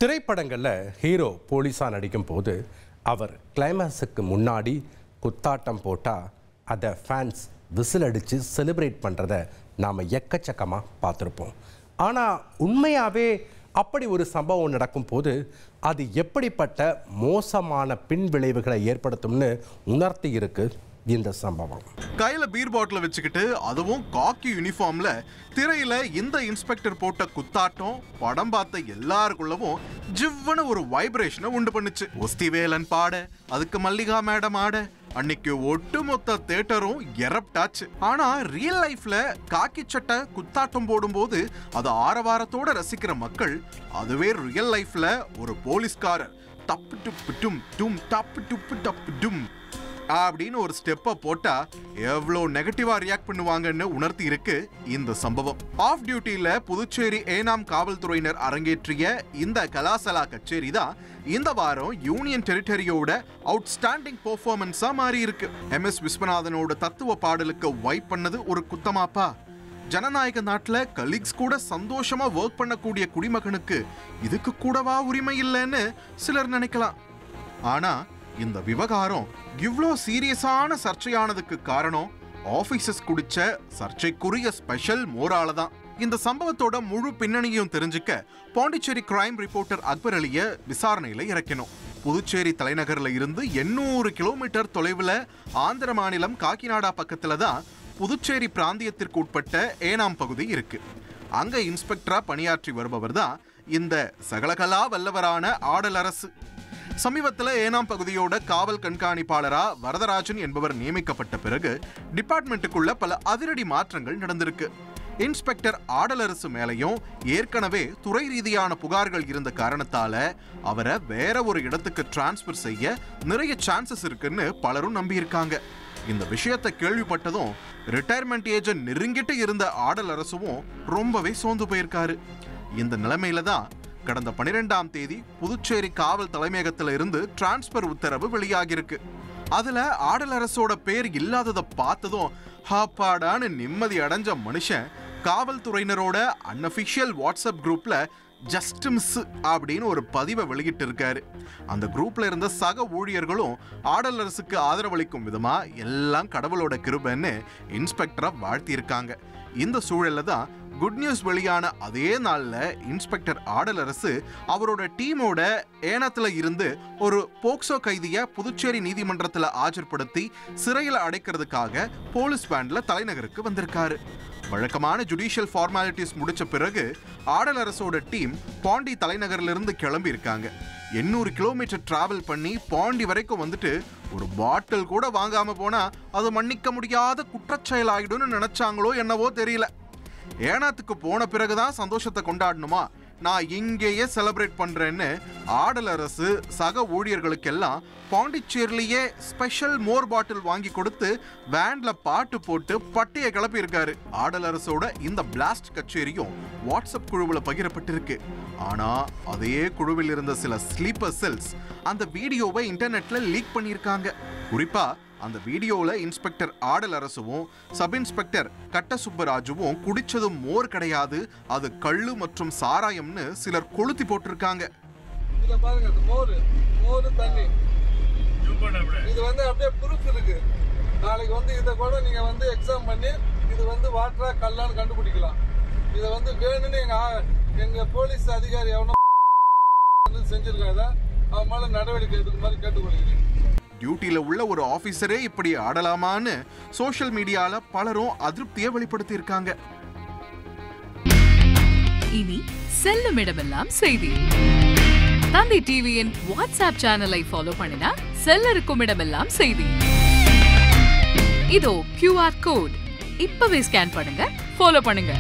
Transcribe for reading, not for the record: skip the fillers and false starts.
திரைப்படங்களில் ஹீரோ போலீஸாக நடிக்கும் போது அவர் கிளைமேக்ஸுக்கு முன்னாடி குத்தாட்டம் போட்டால் அதை ஃபேன்ஸ் விசில் அடித்து செலிப்ரேட் பண்ணுறத நாம் எக்கச்சக்கமாக பார்த்துருப்போம். ஆனால் உண்மையாகவே அப்படி ஒரு சம்பவம் நடக்கும் போது அது எப்படிப்பட்ட மோசமான பின் விளைவுகளை ஏற்படுத்தும்னு உணர்த்தி இருக்கு இந்த சம்பவம். கையில பீர் பாட்டில் வச்சுக்கிட்டு அதுவும் காக்கி யூனிஃபார்ம்ல திரையில இந்த இன்ஸ்பெக்டர் போட்ட குத்தாட்டம் படம் பார்த்த எல்லாருக்குள்ளவும் ஜிவ்வுன்னு ஒரு வைப்ரேஷனை உண்டு பண்ணுச்சு. ஒஸ்திவேலன் பாட, அதுக்கு மல்லிகா மேடம் ஆட, அன்னைக்கு ஒட்டுமொத்த தியேட்டரும் எரப்டாச்சு. ஆனா ரியல் லைஃப்ல காக்கி சட்டை குத்தாட்டம் போடும்போது அது ஆரவாரத்தோட ரசிக்கிற மக்கள், அதுவே ரியல் லைஃப்ல ஒரு போலீஸ்காரர் தப்பு டுப்பு டும் டும் தப்பு டுப்பு டப்பு டும் அப்படின்னு ஒரு ஸ்டெப்பை போட்டா எவ்வளோ நெகட்டிவா ரியாக்ட் பண்ணுவாங்கன்னு உணர்த்தி இருக்கு இந்த சம்பவம். ஆஃப் டியூட்டியில புதுச்சேரி ஏனாம் காவல்துறையினர் அரங்கேற்றிய இந்த கலாசலா கச்சேரி தான் இந்த வாரம் யூனியன் டெரிட்டரியோட அவுட்ஸ்டாண்டிங் பெர்ஃபார்மன்ஸா மாறி இருக்கு. MS விஸ்வநாதனோட தத்துவ பாடலுக்கு வைப் பண்ணது ஒரு குத்தமாப்பா? ஜனநாயக நாட்டுல கலீக்ஸ் கூட சந்தோஷமா ஒர்க் பண்ணக்கூடிய குடிமகனுக்கு இதுக்கு கூடவா உரிமை இல்லைன்னு சிலர் நினைக்கலாம். ஆனா இந்த விவகாரம் இவ்ளோ சீரியஸான சர்ச்சையானதுக்கு காரணம் ஆபீசர்ஸ் குடிச்ச சர்ச்சைக்குரிய ஸ்பெஷல் மோரால தான். இந்த சம்பவத்தோட முழு பின்னணியும் தெரிஞ்சுக்க பாண்டிச்சேரி கிரைம் ரிப்போர்ட்டர் அக்பர் அலிய விசாரணையில இறக்கணும். புதுச்சேரி தலைநகர்ல இருந்து 800 கிலோமீட்டர் தொலைவுல ஆந்திர மாநிலம் காக்கிநாடா பக்கத்துல தான் புதுச்சேரி பிராந்தியத்திற்கு உட்பட்ட ஏனாம் பகுதி இருக்கு. அங்க இன்ஸ்பெக்டரா பணியாற்றி வருபவர் தான் இந்த சகலகலா வல்லவரான ஆடலரசு. சமீபத்தில் ஏனாம் பகுதியோட காவல் கண்காணிப்பாளரா வரதராஜன் என்பவர் நியமிக்கப்பட்ட பிறகு டிபார்ட்மெண்ட்டுக்குள்ள பல அதிரடி மாற்றங்கள் நடந்திருக்கு. இன்ஸ்பெக்டர் ஆடலரசு மேலையும் ஏற்கனவே துறை ரீதியான புகார்கள் இருந்த காரணத்தால அவரை வேற ஒரு இடத்துக்கு டிரான்ஸ்பர் செய்ய நிறைய சான்சஸ் இருக்குன்னு பலரும் நம்பியிருக்காங்க. இந்த விஷயத்தை கேள்விப்பட்டதும் ரிட்டையர்மெண்ட் ஏஜ் நெருங்கிட்டு இருந்த ஆடலரசும் ரொம்பவே சோர்ந்து போயிருக்காரு. இந்த நிலைமையில தான் கடந்த 12ஆம் தேதி புதுச்சேரி காவல் தலைமையகத்தில இருந்து டிரான்ஸ்பர் உத்தரவு வெளியாகிருக்கு. அதுல ஆடலரசோட பேர் இல்லாததை பார்த்ததும் ஹாப்பாடான்னு நிம்மதி அடைஞ்ச மனுஷன் காவல்துறையினரோட அன்அஃபிஷியல் வாட்ஸ்அப் குரூப்ல ஜஸ்ட் மிஸ் அப்படின்னு ஒரு பதிவை வெளியிட்டு இருக்காரு. அந்த குரூப்ல இருந்த சக ஊழியர்களும் ஆடலரசுக்கு ஆதரவளிக்கும் விதமா எல்லாம் கடவுளோட கிருபைன்னு இன்ஸ்பெக்டரை வாழ்த்தி இருக்காங்க. இந்த சூழல்ல தான் குட் நியூஸ் வெளியான அதே நாள்ல இன்ஸ்பெக்டர் ஆடலரசு அவரோட டீமோட ஏனத்துல இருந்து ஒரு போக்சோ கைதிய புதுச்சேரி நீதிமன்றத்துல ஆஜர்படுத்தி சிறையில் அடைக்கிறதுக்காக போலீஸ் வேன்ல தலைநகருக்கு வந்திருக்காரு. வழக்கமான ஜுடிஷியல் ஃபார்மாலிட்டிஸ் முடிச்ச பிறகு ஆடலரசோட டீம் பாண்டி தலைநகர்ல இருந்து கிளம்பி இருக்காங்க. 800 கிலோமீட்டர் டிராவல் பண்ணி பாண்டி வரைக்கும் வந்துட்டு ஒரு பாட்டில் கூட வாங்காம போனா அது மன்னிக்க முடியாத குற்றச்செயல் ஆயிடும்னு நினைச்சாங்களோ என்னவோ தெரியல. ஏனாத்துக்கு போன பிறகுதான் சந்தோஷத்தை கொண்டாடணுமா, நான் இங்கேயே செலிப்ரேட் பண்றேன்னு ஆடலரசு சக ஊழியர்களுக்கெல்லாம் பாண்டிச்சேரிலேயே ஸ்பெஷல் மோர் பாட்டில் வாங்கி கொடுத்து வேன்ல பாட்டு போட்டு பட்டியை கிளப்பி இருக்காரு. ஆடலரசோட இந்த பிளாஸ்ட் கச்சேரியும் வாட்ஸ்அப் குழுவில் பகிரப்பட்டிருக்கு. ஆனா அதே குழுவில் இருந்த சில ஸ்லீப்பர் செல்ஸ் அந்த வீடியோவை இன்டர்நெட்ல லீக் பண்ணியிருக்காங்க. குறிப்பா அந்த வீடியோல இன்ஸ்பெக்டர் ஆடலரசுவும் சப் இன்ஸ்பெக்டர் கட்ட சுப்பராஜுவும் குடிச்சதும் மோர் கிடையாது, அது கள்ளு மற்றும் சாராயம்னு சிலர் கொளுத்தி போட்டிருக்காங்க. இது அப்படியே ப்ரூஃப் இருக்கு. நாளைக்கு இதை கூட நீங்க எக்ஸாம் பண்ணி இது வாட்டரா கல்லான்னு கண்டுபிடிக்கலாம். இதை வேணும்னு எங்க போலீஸ் அதிகாரி எவனோ செஞ்சிருக்காங்க. அவன் மேல நடவடிக்கை எடுக்கிற மாதிரி கேட்டுக்கொள்கிறேன். டியூட்டியில உள்ள ஒரு ஆபீசரே இப்படி ஆடலாமான்னு சோஷியல் மீடியால பலரும் அதிருப்தியை வெளிப்படுத்தி இருக்காங்க. இனி செல்லும் இடமெல்லாம் செய்தி. தந்தை டிவியின் வாட்ஸ்அப் சேனலை ஃபாலோ பண்ணினா செல்ல இருக்கும் இடமெல்லாம் செய்தி. இதோ QR கோட் இப்பவே ஸ்கேன் பண்ணுங்க, ஃபாலோ பண்ணுங்க.